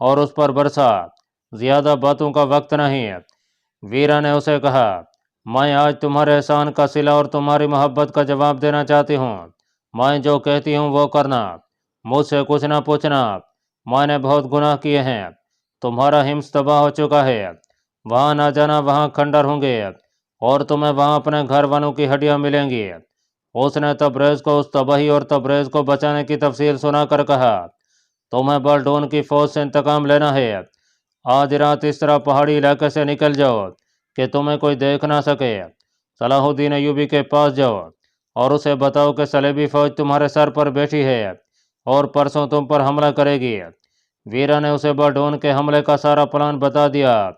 اور اس پر برسا۔ زیادہ باتوں کا وقت نہیں۔ ویرا نے اسے کہا، میں آج تمہارے احسان کا صلہ اور تمہاری محبت کا جواب دینا چاہتی ہوں۔ میں جو کہتی ہوں وہ کرنا، مجھ سے کچھ نہ پوچھنا۔ میں نے بہت گناہ کیے ہیں، تمہارا حمص تباہ ہو چکا ہے، وہاں نہ جانا، وہاں کھنڈر ہوں گے اور تمہیں وہاں اپنے گھر والوں کی ہڈیاں ملیں گی۔ اس نے تبریز کو اس تباہی اور تبریز کو بچانے کی تفصیل سنا کر کہا، تمہیں بالڈون کی فوج سے انتقام لینا ہے۔ آج رات اس طرح پہاڑی علاقے سے نکل جاؤ کہ تمہیں کوئی دیکھ نہ سکے۔ صلاح الدین ایوبی کے پاس جاؤ اور اسے بتاؤ کہ صلیبی فوج تمہارے سر پر بیٹھی ہے اور پرسوں تم پر حملہ کرے گی۔ ویرا نے اسے بالڈون کے حملے کا سارا پلان بتا دیا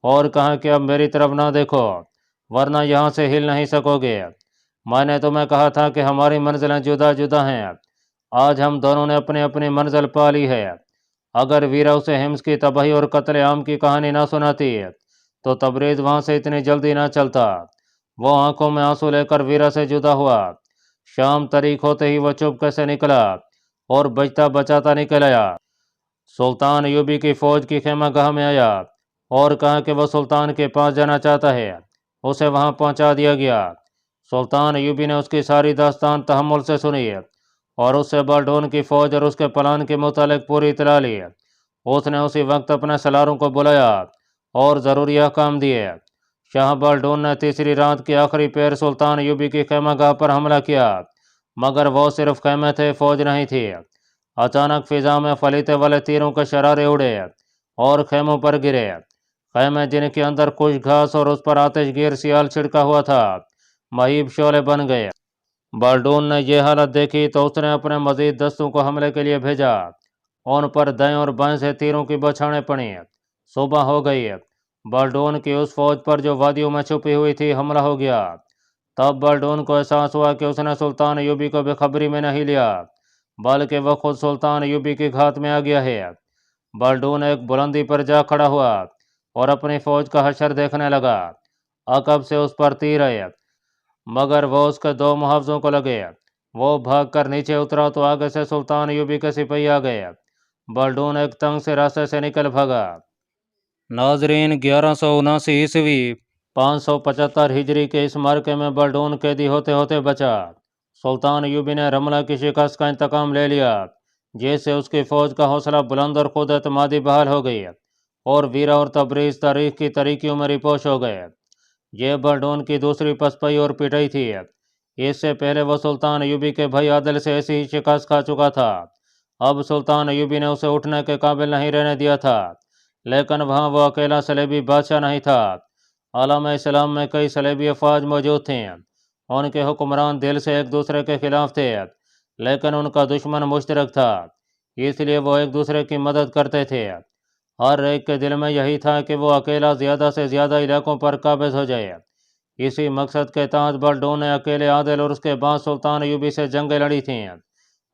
اور کہا کہ اب میری طرف نہ دیکھو ورنہ یہاں سے ہل نہیں سکو گے۔ میں نے تمہیں کہا تھا کہ ہماری منزلیں جدا جدا ہیں، آج ہم دونوں نے اپنی اپنی منزل پا لی ہے۔ اگر ویرا اسے حمص کی تباہی اور قتل عام کی کہانی نہ سناتی تو تبریز وہاں سے اتنی جلدی نہ چلتا۔ وہ آنکھوں میں آنسو لے کر ویرا سے جدا ہوا۔ شام طریق ہوتے ہی وہ چپکے سے نکلا اور بچتا بچاتا نکل آیا۔ سلطان ایوبی کی فوج کی خیمہ گاہ میں آیا اور کہا کہ وہ سلطان کے پاس جانا چاہتا ہے۔ اسے وہاں پہنچا دیا گیا۔ سلطان ایوبی نے اس کی ساری داستان تحمل سے سنی اور اس سے بالڈون کی فوج اور اس کے پلان کے متعلق پوری اطلاع لی۔ اس نے اسی وقت اپنے سلاروں کو بلایا اور ضروری احکام دیے۔ شاہ بالڈون نے تیسری رات کی آخری پیر سلطان ایوبی کی خیمہ گاہ پر حملہ کیا، مگر وہ صرف خیمے تھے، فوج نہیں تھی۔ اچانک فضا میں فلیتے والے تیروں کے شرارے اڑے اور خیموں پر گرے۔ خیمے جن کے اندر خشک گھاس اور اس پر آتش گیر سیال چھڑکا ہوا تھا مہیب شعلے بن گئے۔ بالڈون نے یہ حالت دیکھی تو اس نے اپنے مزید دستوں کو حملے کے لیے بھیجا۔ ان پر دائیں اور بائیں سے تیروں کی بچھاڑیں پڑیں۔ صبح ہو گئی۔ بالڈون کی اس فوج پر جو وادیوں میں چھپی ہوئی تھی حملہ ہو گیا۔ تب بالڈون کو احساس ہوا کہ اس نے سلطان ایوبی کو بے خبری میں نہیں لیا بلکہ وہ خود سلطان ایوبی کی گھات میں آ گیا ہے۔ بالڈون ایک بلندی پر جا کھڑا ہوا اور اپنی فوج کا حشر دیکھنے لگا۔ عقب سے اس پر تیر آئے مگر وہ اس کے دو محافظوں کو لگے۔ وہ بھاگ کر نیچے اترا تو آگے سے سلطان ایوبی کے سپاہی آ گئے۔ بالڈون ایک تنگ سے راستے سے نکل بھاگا۔ ناظرین، 1179 عیسوی 575 ہجری کے اس معرکے میں بالڈون قیدی ہوتے ہوتے بچا۔ سلطان ایوبی نے رملہ کی شکست کا انتقام لے لیا جس سے اس کی فوج کا حوصلہ بلند اور خود اعتمادی بحال ہو گئی اور ویرا اور تبریز تاریخ کی تاریکیوں میں رپوش ہو گئے۔ یہ بالڈون کی دوسری پسپائی اور پٹائی تھی۔ اس سے پہلے وہ سلطان ایوبی کے بھائی عادل سے ایسی ہی شکست کھا چکا تھا۔ اب سلطان ایوبی نے اسے اٹھنے کے قابل نہیں رہنے دیا تھا، لیکن وہاں وہ اکیلا صلیبی بادشاہ نہیں تھا۔ عالم اسلام میں کئی صلیبی افواج موجود تھیں۔ ان کے حکمران دل سے ایک دوسرے کے خلاف تھے لیکن ان کا دشمن مشترک تھا، اس لیے وہ ایک دوسرے کی مدد کرتے تھے۔ ہر ایک کے دل میں یہی تھا کہ وہ اکیلا زیادہ سے زیادہ علاقوں پر قابض ہو جائے۔ اسی مقصد کے تحت بالڈون نے اکیلے عادل اور اس کے بعد سلطان ایوبی سے جنگیں لڑی تھیں۔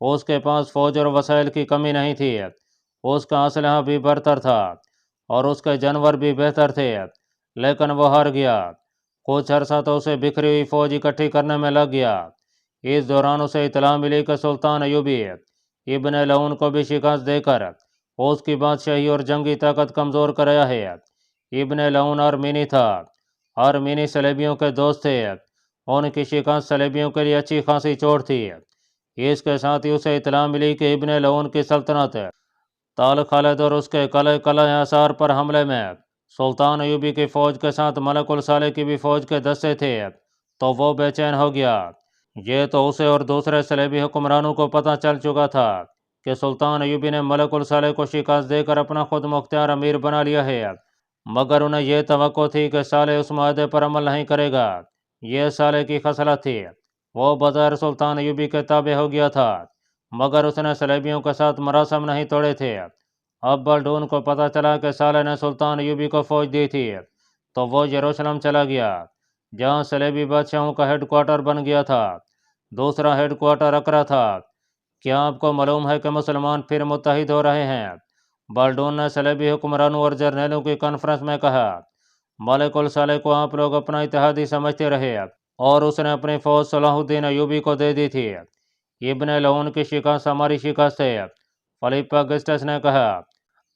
اس کے پاس فوج اور وسائل کی کمی نہیں تھی، اس کا اسلحہ بھی برتر تھا اور اس کے جانور بھی بہتر تھے، لیکن وہ ہار گیا۔ کچھ عرصہ تو اسے بکھری ہوئی فوج اکٹھی کرنے میں لگ گیا۔ اس دوران اسے اطلاع ملی کہ سلطان ایوبی ابن لعون کو بھی شکست دے کر اس کی بادشاہی اور جنگی طاقت کمزور کرایا ہے۔ ابن لعون آرمینی تھا، آرمینی صلیبیوں کے دوست تھے۔ ان کی شکست صلیبیوں کے لیے اچھی خاصی چوٹ تھی۔ اس کے ساتھ ہی اسے اطلاع ملی کہ ابن لعون کی سلطنت تال خالد اور اس کے قلعہ آثار پر حملے میں سلطان ایوبی کی فوج کے ساتھ ملک الصالح کی بھی فوج کے دستے تھے تو وہ بے چین ہو گیا۔ یہ تو اسے اور دوسرے صلیبی حکمرانوں کو پتہ چل چکا تھا کہ سلطان ایوبی نے ملک الصالح کو شکست دے کر اپنا خود مختار امیر بنا لیا ہے، مگر انہیں یہ توقع تھی کہ صالح اس معاہدے پر عمل نہیں کرے گا۔ یہ صالح کی خصلت تھی، وہ بظاہر سلطان ایوبی کے تابع ہو گیا تھا مگر اس نے صلیبیوں کے ساتھ مراسم نہیں توڑے تھے۔ اب بالڈون کو پتہ چلا کہ صالح نے سلطان ایوبی کو فوج دی تھی تو وہ یروشلم چلا گیا جہاں صلیبی بادشاہوں کا ہیڈ کوارٹر بن گیا تھا۔ دوسرا ہیڈ کوارٹر اقرا تھا۔ کیا آپ کو معلوم ہے کہ مسلمان پھر متحد ہو رہے ہیں؟ بالڈون نے صلیبی حکمرانوں اور جرنیلوں کی کانفرنس میں کہا۔ ملک الصالح کو آپ لوگ اپنا اتحادی سمجھتے رہے اور اس نے اپنی فوج صلاح الدین ایوبی کو دے دی تھی۔ ابن لعون کی شکست ہماری شکست ہے، فلیپ اگسٹس نے کہا۔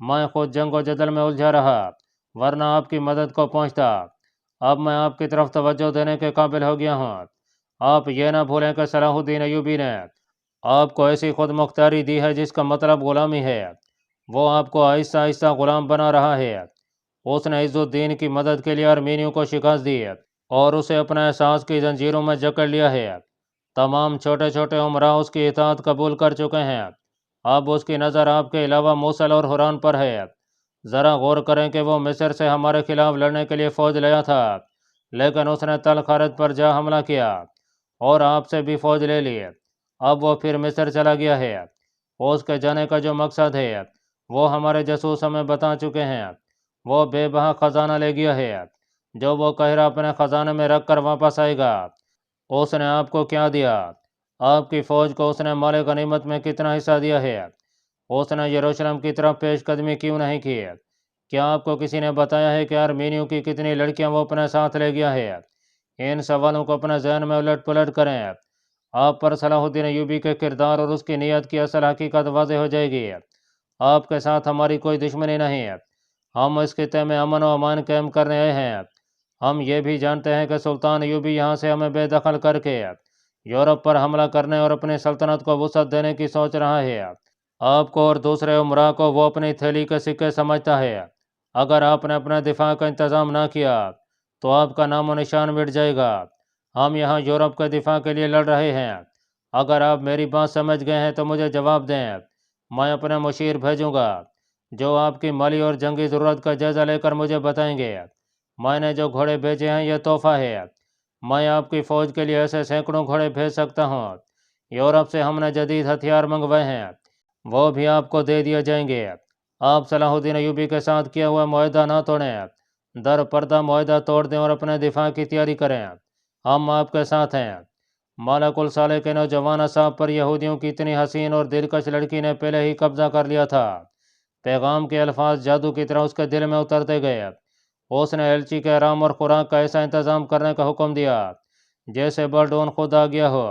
میں خود جنگ و جدل میں الجھا رہا ورنہ آپ کی مدد کو پہنچتا۔ اب میں آپ کی طرف توجہ دینے کے قابل ہو گیا ہوں۔ آپ یہ نہ بھولیں کہ صلاح الدین ایوبی نے آپ کو ایسی خود مختاری دی ہے جس کا مطلب غلامی ہے۔ وہ آپ کو آہستہ آہستہ غلام بنا رہا ہے۔ اس نے عز الدین کی مدد کے لیے ارمینیوں کو شکست دی اور اسے اپنے احساس کی زنجیروں میں جکڑ لیا ہے۔ تمام چھوٹے چھوٹے عمراء اس کی اطاعت قبول کر چکے ہیں۔ اب اس کی نظر آپ کے علاوہ موصل اور حران پر ہے۔ ذرا غور کریں کہ وہ مصر سے ہمارے خلاف لڑنے کے لیے فوج لیا تھا، لیکن اس نے تل خارج پر جا حملہ کیا اور آپ سے بھی فوج لے لی۔ اب وہ پھر مصر چلا گیا ہے۔ اس کے جانے کا جو مقصد ہے وہ ہمارے جاسوس ہمیں بتا چکے ہیں۔ وہ بے بہا خزانہ لے گیا ہے جو وہ کہہ رہا اپنے خزانے میں رکھ کر واپس آئے گا۔ اس نے آپ کو کیا دیا؟ آپ کی فوج کو اس نے مال غنیمت میں کتنا حصہ دیا ہے؟ اس نے یروشلم کی طرف پیش قدمی کیوں نہیں کی؟ کیا آپ کو کسی نے بتایا ہے کہ ارمینیوں کی کتنی لڑکیاں وہ اپنے ساتھ لے گیا ہے؟ ان سوالوں کو اپنے ذہن میں الٹ پلٹ کریں۔ آپ پر صلاح الدین ایوبی کے کردار اور اس کی نیت کی اصل حقیقت واضح ہو جائے گی۔ آپ کے ساتھ ہماری کوئی دشمنی نہیں ہے۔ ہم اس خطے میں امن و امان قائم کرنے آئے ہیں۔ ہم یہ بھی جانتے ہیں کہ سلطان ایوبی یہاں سے ہمیں بے دخل کر کے یورپ پر حملہ کرنے اور اپنی سلطنت کو وسعت دینے کی سوچ رہا ہے۔ آپ کو اور دوسرے عمراء کو وہ اپنی تھیلی کے سکے سمجھتا ہے۔ اگر آپ نے اپنے دفاع کا انتظام نہ کیا تو آپ کا نام و نشان مٹ جائے گا۔ ہم یہاں یورپ کے دفاع کے لیے لڑ رہے ہیں۔ اگر آپ میری بات سمجھ گئے ہیں تو مجھے جواب دیں۔ میں اپنے مشیر بھیجوں گا جو آپ کی مالی اور جنگی ضرورت کا جائزہ لے کر مجھے بتائیں گے۔ میں نے جو گھوڑے بھیجے ہیں یہ تحفہ ہے۔ میں آپ کی فوج کے لیے ایسے سینکڑوں گھوڑے بھیج سکتا ہوں۔ یورپ سے ہم نے جدید ہتھیار منگوائے ہیں، وہ بھی آپ کو دے دیے جائیں گے۔ آپ صلاح الدین ایوبی کے ساتھ کیا ہوا معاہدہ نہ توڑیں، در پردہ معاہدہ توڑ دیں اور اپنے دفاع کی تیاری کریں۔ ہم آپ کے ساتھ ہیں۔ ملک الصالح کے نوجوان اصحاب پر یہودیوں کی اتنی حسین اور دلکش لڑکی نے پہلے ہی قبضہ کر لیا تھا۔ پیغام کے الفاظ جادو کی طرح اس کے دل میں اترتے گئے۔ اس نے ایلچی کے آرام اور خوراک کا ایسا انتظام کرنے کا حکم دیا جیسے بالڈون خود آ گیا ہو۔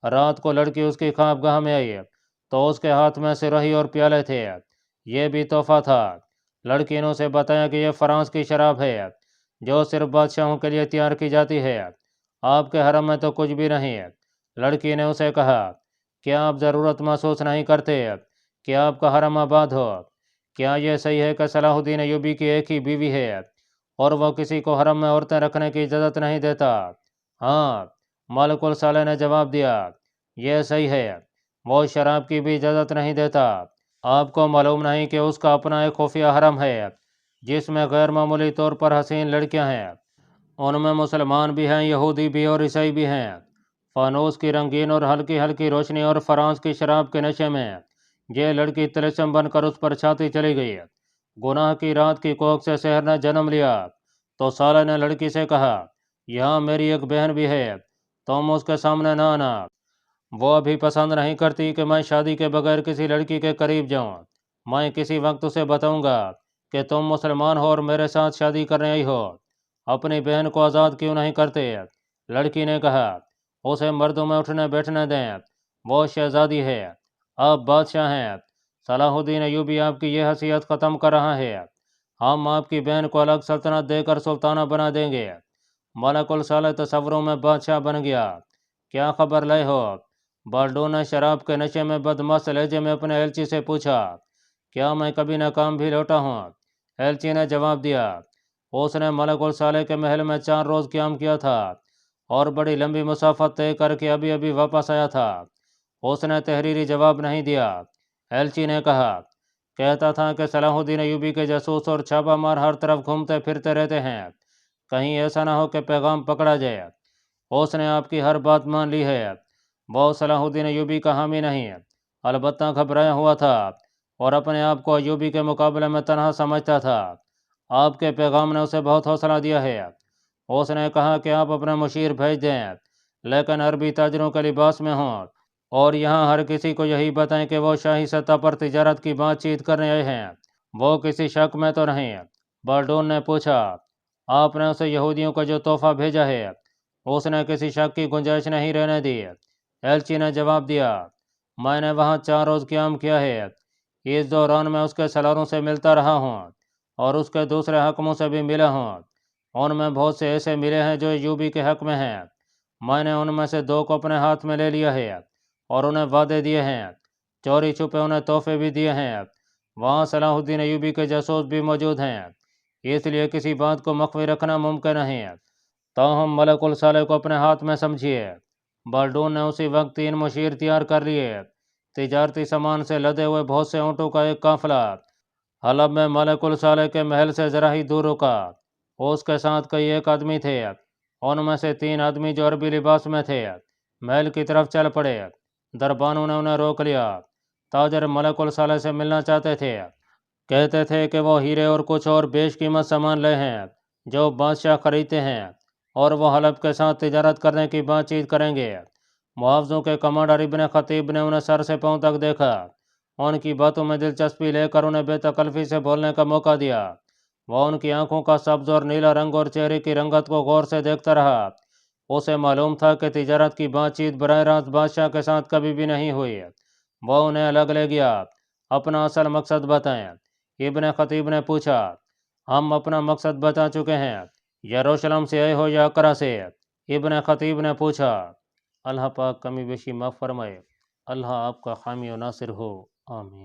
رات کو لڑکی اس کی خوابگاہ میں آئی تو اس کے ہاتھ میں سرہی اور پیالے تھے۔ یہ بھی تحفہ تھا۔ لڑکی نے اسے بتایا کہ یہ فرانس کی شراب ہے جو صرف بادشاہوں کے لیے تیار کی جاتی ہے۔ آپ کے حرم میں تو کچھ بھی نہیں۔ لڑکی نے اسے کہا، کیا آپ ضرورت محسوس نہیں کرتے کہ آپ کا حرم آباد ہو؟ کیا یہ صحیح ہے کہ صلاح الدین ایوبی کی ایک ہی بیوی ہے اور وہ کسی کو حرم میں عورتیں رکھنے کی اجازت نہیں دیتا؟ ہاں، ملک الصالح نے جواب دیا، یہ صحیح ہے، وہ شراب کی بھی اجازت نہیں دیتا۔ آپ کو معلوم نہیں کہ اس کا اپنا ایک خفیہ حرم ہے جس میں غیر معمولی طور پر حسین لڑکیاں ہیں۔ ان میں مسلمان بھی ہیں، یہودی بھی اور عیسائی بھی ہیں۔ فانوس کی رنگین اور ہلکی ہلکی روشنی اور فرانس کی شراب کے نشے میں یہ لڑکی طلسم بن کر اس پر چھاتی چلی گئی۔ گناہ کی رات کی کوکھ سے سحر نے جنم لیا تو صالح نے لڑکی سے کہا، یہاں میری ایک بہن بھی ہے، تم اس کے سامنے نہ آنا۔ وہ ابھی پسند نہیں کرتی کہ میں شادی کے بغیر کسی لڑکی کے قریب جاؤں۔ میں کسی وقت اسے بتاؤں گا کہ تم مسلمان ہو اور میرے ساتھ شادی کرنے آئی ہو۔ اپنی بہن کو آزاد کیوں نہیں کرتے؟ لڑکی نے کہا، اسے مردوں میں اٹھنے بیٹھنے دیں، وہ شہزادی ہے، آپ بادشاہ ہیں۔ صلاح الدین ایوبی آپ کی یہ حیثیت ختم کر رہا ہے۔ ہم آپ کی بہن کو الگ سلطنت دے کر سلطانہ بنا دیں گے۔ ملک الصالح تصوروں میں بادشاہ بن گیا۔ کیا خبر لائے ہو؟ بالڈون نے شراب کے نشے میں بدمست لہجے میں اپنے ایلچی سے پوچھا، کیا میں کبھی ناکام بھی لوٹا ہوں؟ ایلچی نے جواب دیا، اس نے ملک الصالح کے محل میں 4 روز قیام کیا تھا اور بڑی لمبی مسافت طے کر کے ابھی ابھی واپس آیا تھا۔ اس نے تحریری جواب نہیں دیا۔ ایلچی نے کہا، کہتا تھا کہ صلاح الدین ایوبی کے جاسوس اور چھاپہ مار ہر طرف گھومتے پھرتے رہتے ہیں، کہیں ایسا نہ ہو کہ پیغام پکڑا جائے۔ اس نے آپ کی ہر بات مان لی ہے۔ وہ صلاح الدین ایوبی کا حامی نہیں، البتہ گھبرایا ہوا تھا اور اپنے آپ کو ایوبی کے مقابلے میں تنہا سمجھتا تھا۔ آپ کے پیغام نے اسے بہت حوصلہ دیا ہے۔ اس نے کہا کہ آپ اپنے مشیر بھیج دیں، لیکن عربی تاجروں کے لباس میں ہوں، اور یہاں ہر کسی کو یہی بتائیں کہ وہ شاہی سطح پر تجارت کی بات چیت کرنے آئے ہیں، وہ کسی شک میں تو نہیں۔ بالڈون نے پوچھا، آپ نے اسے یہودیوں کا جو تحفہ بھیجا ہے اس نے کسی شک کی گنجائش نہیں رہنے دی؟ ایلچی نے جواب دیا، میں نے وہاں 4 روز قیام کیا ہے، اس دوران میں اس کے سالاروں سے ملتا رہا ہوں اور اس کے دوسرے حکموں سے بھی ملا ہوں۔ ان میں بہت سے ایسے ملے ہیں جو ایوبی کے حق میں ہیں۔ میں نے ان میں سے 2 کو اپنے ہاتھ میں لے لیا ہے اور انہیں وعدے دیے ہیں، چوری چھپے انہیں تحفے بھی دیے ہیں۔ وہاں صلاح الدین ایوبی کے جاسوس بھی موجود ہیں، اس لیے کسی بات کو مخفی رکھنا ممکن نہیں۔ تاہم ملک الصالح کو اپنے ہاتھ میں سمجھیے۔ بالڈون نے اسی وقت 3 مشیر تیار کر لیے۔ تجارتی سامان سے لدے ہوئے بہت سے اونٹوں کا ایک قافلہ حلب میں ملک الصالح کے محل سے ذرا ہی دور رکا۔ اس کے ساتھ کئی ایک آدمی تھے، ان میں سے 3 آدمی جو عربی لباس میں تھے محل کی طرف چل پڑے۔ دربانوں نے انہیں روک لیا۔ تاجر ملک الصالح سے ملنا چاہتے تھے، کہتے تھے کہ وہ ہیرے اور کچھ اور بیش قیمت سامان لے ہیں جو بادشاہ خریدتے ہیں، اور وہ حلب کے ساتھ تجارت کرنے کی بات چیت کریں گے۔ محافظوں کے کمانڈر ابن خطیب نے انہیں سر سے پاؤں تک دیکھا، ان کی باتوں میں دلچسپی لے کر انہیں بے تکلفی سے بولنے کا موقع دیا۔ وہ ان کی آنکھوں کا سبز اور نیلا رنگ اور چہرے کی رنگت کو غور سے دیکھتا رہا۔ اسے معلوم تھا کہ تجارت کی بات چیت براہ راست بادشاہ کے ساتھ کبھی بھی نہیں ہوئی۔ وہ انہیں الگ لے گیا۔ اپنا اصل مقصد بتائیں، ابن خطیب نے پوچھا۔ ہم اپنا مقصد بتا چکے ہیں، یروشلم سے آئے ہو یا اقرا سے؟ ابن خطیب نے پوچھا۔ اللہ پاک کمی بیشی معاف فرمائے۔ اللہ آپ کا حامی و ناصر ہو، آمین۔